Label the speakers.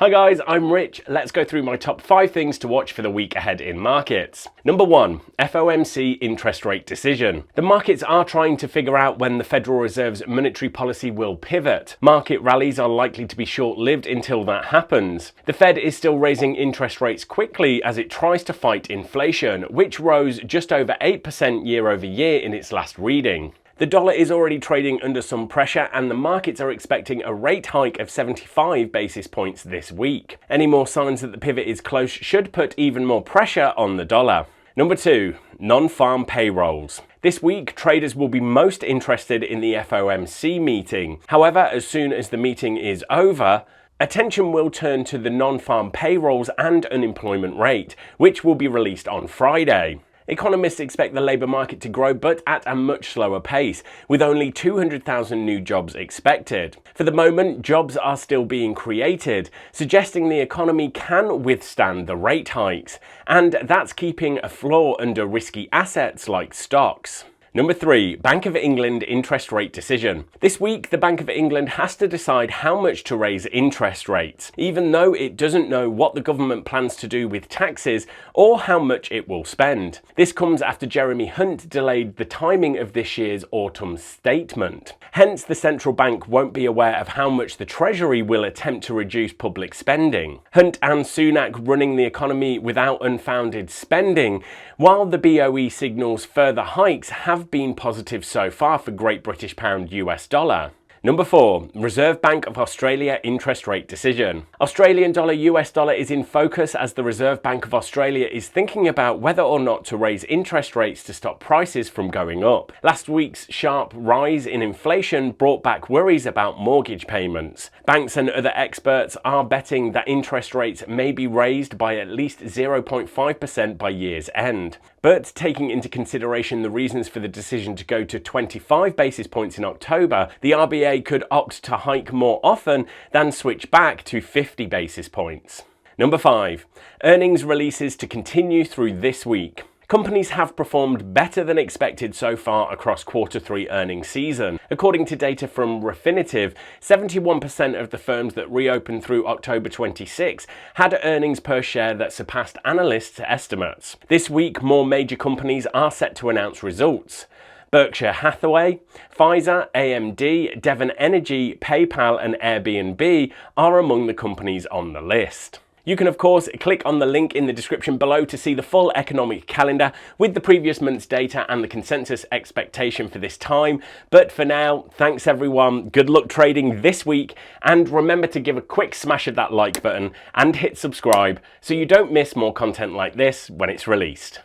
Speaker 1: Hi guys, I'm Rich. Let's go through my top 5 things to watch for the week ahead in markets. Number 1, FOMC interest rate decision. The markets are trying to figure out when the Federal Reserve's monetary policy will pivot. Market rallies are likely to be short-lived until that happens. The Fed is still raising interest rates quickly as it tries to fight inflation, which rose just over 8% year over year in its last reading. The dollar is already trading under some pressure and the markets are expecting a rate hike of 75 basis points this week. Any more signs that the pivot is close should put even more pressure on the dollar. Number 2, non-farm payrolls. This week, traders will be most interested in the FOMC meeting. However, as soon as the meeting is over, attention will turn to the non-farm payrolls and unemployment rate, which will be released on Friday. Economists expect the labour market to grow, but at a much slower pace, with only 200,000 new jobs expected. For the moment, jobs are still being created, suggesting the economy can withstand the rate hikes, and that's keeping a floor under risky assets like stocks. Number 3, Bank of England interest rate decision. This week, the Bank of England has to decide how much to raise interest rates, even though it doesn't know what the government plans to do with taxes or how much it will spend. This comes after Jeremy Hunt delayed the timing of this year's autumn statement. Hence, the central bank won't be aware of how much the Treasury will attempt to reduce public spending. Hunt and Sunak running the economy without unfounded spending, while the BOE signals further hikes have been positive so far for Great British Pound US dollar. Number 4, Reserve Bank of Australia interest rate decision. Australian dollar US dollar is in focus as the Reserve Bank of Australia is thinking about whether or not to raise interest rates to stop prices from going up. Last week's sharp rise in inflation brought back worries about mortgage payments. Banks and other experts are betting that interest rates may be raised by at least 0.5% by year's end. But taking into consideration the reasons for the decision to go to 25 basis points in October, the RBA could opt to hike more often than switch back to 50 basis points. Number 5, earnings releases to continue through this week. Companies have performed better than expected so far across Q3 earnings season. According to data from Refinitiv, 71% of the firms that reopened through October 26 had earnings per share that surpassed analysts' estimates. This week, more major companies are set to announce results. Berkshire Hathaway, Pfizer, AMD, Devon Energy, PayPal and Airbnb are among the companies on the list. You can of course click on the link in the description below to see the full economic calendar with the previous month's data and the consensus expectation for this time. But for now, thanks everyone, good luck trading this week, and remember to give a quick smash of that like button and hit subscribe so you don't miss more content like this when it's released.